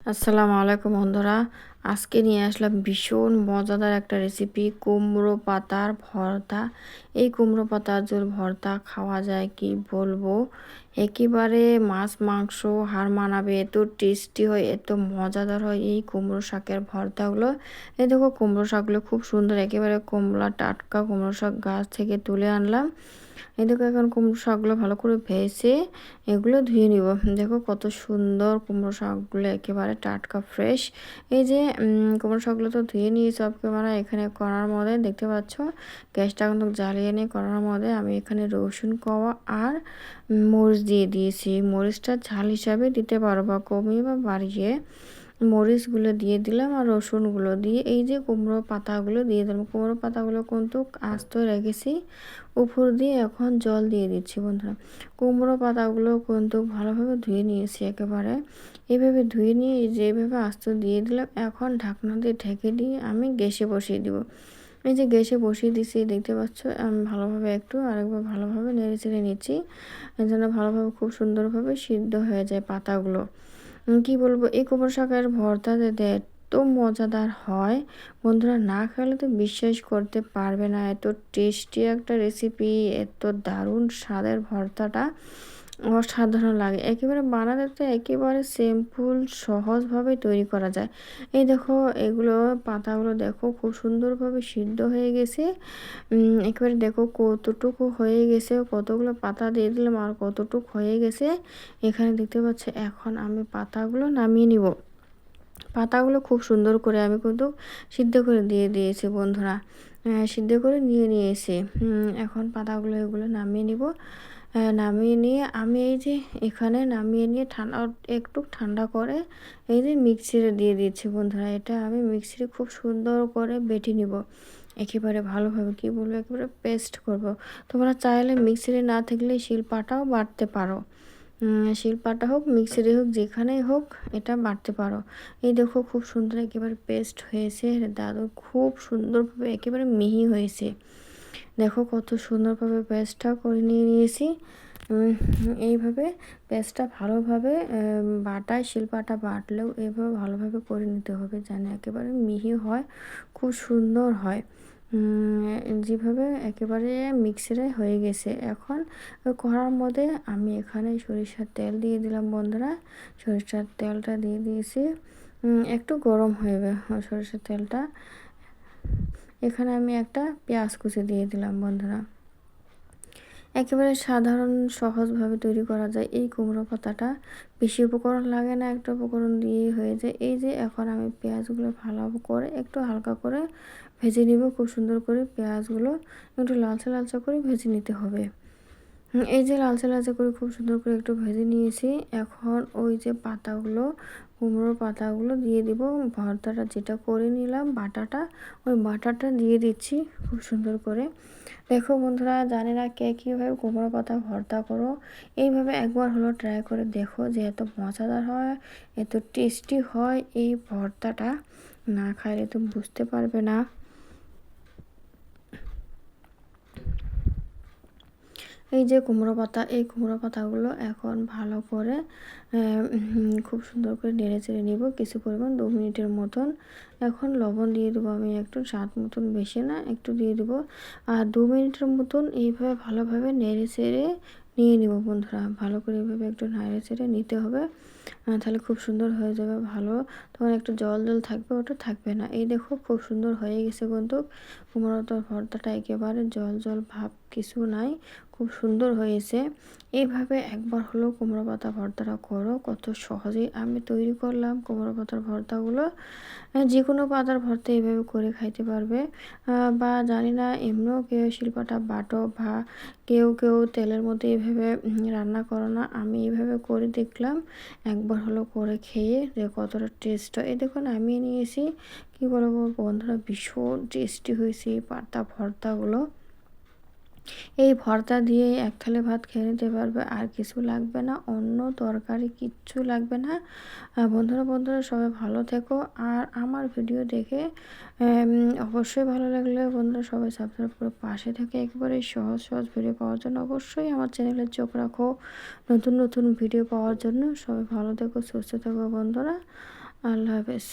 আসসালামু আলাইকুম বন্ধুরা। আজকে নিয়ে আসলাম ভীষণ মজাদার একটা রেসিপি, কুমড়ো পাতার ভর্তা। এই কুমড়ো পাতার ঝোল ভর্তা খাওয়া যায় কি বলবো, একেবারে মাছ মাংস হার মানাবে, এত টেস্টি হয়, এত মজাদার হয় এই কুমড়ো শাকের ভর্তাগুলো। এই দেখো কুমড়ো শাকগুলো খুব সুন্দর, একেবারে কমলা টাটকা কুমড়ো শাক গাছ থেকে তুলে আনলাম। এই দেখো এখন কুমড়ো শাকগুলো ভালো করে ভেজে এগুলো ধুয়ে নিব। দেখো কত সুন্দর কুমড়ো শাকগুলো, একেবারে টাটকা ফ্রেশ। এই যে কুমড়ো শাকগুলো তো ধুয়ে নিয়ে সব ক্যামেরা এখানে করার মধ্যে দেখতে পাচ্ছ, গ্যাসটা কিন্তু জ্বালিয়ে নিয়ে করার মধ্যে আমি এখানে রসুন কোয়া আর মরিচ দিয়ে দিয়েছি। মরিচটা ঝাল হিসাবে দিতে পারো বা কমিয়ে বা বাড়িয়ে মরিচগুলো দিয়ে দিলাম আর রসুনগুলো দিয়ে এই যে কুমড়ো পাতাগুলো দিয়ে দিলাম। কুমড়ো পাতাগুলো কিন্তু আস্ত রেখেছি, উপর দিয়ে এখন জল দিয়ে দিচ্ছি বন্ধুরা। কুমড়ো পাতাগুলো কিন্তু ভালোভাবে ধুয়ে নিয়েছি একেবারে, এইভাবে ধুয়ে নিয়ে এই যে এইভাবে আস্ত দিয়ে দিলাম। এখন ঢাকনা দিয়ে ঢেকে দিয়ে আমি গ্যাসে বসিয়ে দিব। এই যে গ্যাসে বসিয়ে দিচ্ছি দেখতে পাচ্ছ, আমি ভালোভাবে একটু আরেকবার ভালোভাবে নেড়ে চেড়ে নিচ্ছি, এই জন্য ভালোভাবে খুব সুন্দরভাবে সিদ্ধ হয়ে যায় পাতাগুলো। কি বলবো, এই কুমড়ো শাকের ভর্তা যে এত মজাদার হয় বন্ধুরা, না খেলে তো বিশ্বাস করতে পারবে না, এত টেস্টি একটা রেসিপি, এত দারুণ স্বাদের ভর্তাটা অসাধারণ লাগে। একেবারে বানাতে তো একেবারে সিম্পল সহজভাবে তৈরি করা যায়। এই দেখো এগুলো পাতাগুলো দেখো খুব সুন্দরভাবে সিদ্ধ হয়ে গেছে। একেবারে দেখো কতটুকু হয়ে গেছে, কতগুলো পাতা দিয়ে দিলাম আর কতটুকু হয়ে গেছে এখানে দেখতে পাচ্ছি। এখন আমি পাতাগুলো নামিয়ে নিব। পাতাগুলো খুব সুন্দর করে আমি কিন্তু সিদ্ধ করে দিয়ে দিয়েছি বন্ধুরা, সিদ্ধ করে নিয়ে এসে এখন পাতাগুলো এগুলো নামিয়ে নিব। নামিয়ে নিয়ে আমি এই যে এখানে নামিয়ে নিয়ে ঠান্ডা একটু ঠান্ডা করে এই যে মিক্সিতে দিয়ে দিচ্ছি বন্ধুরা। এটা আমি মিক্সিতে খুব সুন্দর করে বেটে নিব, একেবারে ভালোভাবে কি বলবো, একেবারে পেস্ট করব। তোমরা চাইলে মিক্সিতে না থাকলে শিলপাটাও বাটতে পারো, শিলপাটা হোক মিক্সিতে হোক যেখানেই হোক এটা বাটতে পারো। এই দেখো খুব সুন্দর একেবারে পেস্ট হয়েছে, দাদু খুব সুন্দরভাবে একেবারে মিহি হয়েছে। দেখো কত সুন্দরভাবে পেস্টটা করে নিয়েছি। এইভাবে পেস্টটা ভালোভাবে বাটায়, শিলপাটা বাটলেও এইভাবে ভালোভাবে করে নিতে হবে, যেন একেবারে মিহি হয়, খুব সুন্দর হয়। যেভাবে একেবারে মিক্সিতে হয়ে গেছে। এখন ওই কড়ার মধ্যে আমি এখানে সরিষার তেল দিয়ে দিলাম বন্ধুরা। সরিষার তেলটা দিয়ে দিয়েছি, একটু গরম হয়ে সরিষার তেলটা। এখানে আমি একটা পেঁয়াজ কুচি দিয়ে দিলাম বন্ধুরা। একেবারে সাধারণ সহজভাবে তৈরি করা যায় এই কুমড়ো পাতাটা, বেশি উপকরণ লাগে না, একটা উপকরণ দিয়েই হয়ে যায়। এই যে এখন আমি পেঁয়াজগুলো ভালো করে একটু হালকা করে ভেজে নিব, খুব সুন্দর করে পেঁয়াজগুলো একটু লালচে লালচে করে ভেজে নিতে হবে। এই যে লালচে লালচে করে খুব সুন্দর করে একটু ভেজে নিয়েছি। এখন ওই যে পাতাগুলো, কুমড়োর পাতাগুলো দিয়ে দিব, ভর্তাটা যেটা করে নিলাম বাটাটা, ওই বাটাটা দিয়ে দিচ্ছি খুব সুন্দর করে। দেখো বন্ধুরা, জানি না কে কীভাবে কুমড়ো পাতা ভর্তা করো, এইভাবে একবার হলো ট্রাই করে দেখো যে এত মজাদার হয়, এত টেস্টি হয় এই ভর্তাটা, না খাইলে তো বুঝতে পারবে না। এই যে কুমড়ো পাতা, এই কুমড়ো পাতাগুলো এখন ভালো করে খুব সুন্দর করে নেড়ে চেড়ে নিব কিছু পরিমাণ, 2 মিনিটের মতন। এখন লবণ দিয়ে দেবো আমি একটু, স্বাদ মতন, বেশি না, একটু দিয়ে দেবো। আর 2 মিনিটের মতন এইভাবে ভালোভাবে নেড়ে চেড়ে নিয়ে নিব বন্ধুরা। ভালো করে এইভাবে একটু নেড়ে চেড়ে নিতে হবে, তাহলে খুব সুন্দর হয়ে যাবে ভালো। তখন একটু জল জল থাকবে, ওটা থাকবে না। এই দেখো খুব সুন্দর হয়ে গেছে কিন্তু কুমড়ো ভর্তাটা, একেবারে জল জল ভাব কিছু নাই, খুব সুন্দর হয়েছে। এইভাবে একবার হলো কুমড়ো পাতা ভর্তাটা করো, কত সহজেই আমি তৈরি করলাম কুমড়ো পাতার ভর্তাগুলো। যে কোনো পাতার ভর্তা এইভাবে করে খাইতে পারবে। বা জানি না এমনিও কেউ শিলপাটা বাটো, বা কেউ কেউ তেলের মধ্যে এইভাবে রান্না করো না, আমি এইভাবে করে দেখলাম, একবার হলো করে খেয়ে যে কতটা টেস্ট হয়। এই দেখুন আমি নিয়েছি, কি বলবো বন্ধুরা, ভীষণ টেস্টি হয়েছে এই পাতা ভর্তাগুলো। এই ভর্তা দিয়ে এক থালি ভাত খেয়ে নিতে পারবে, আর কিছু লাগবে না, অন্য তরকারি কিচ্ছু লাগবে না। বন্ধুরা সবাই ভালো থেকো, আর আমার ভিডিও দেখে অবশ্যই ভালো লাগলে বন্ধুরা সবাই সাবস্ক্রাইব করে পাশে থেকে একেবারে সহজ সহজ ভিডিও পাওয়ার জন্য অবশ্যই আমার চ্যানেলে চোখ রাখো, নতুন নতুন ভিডিও পাওয়ার জন্য। সবাই ভালো থেকো, সুস্থ থেকো বন্ধুরা। আল্লাহ হাফেজ।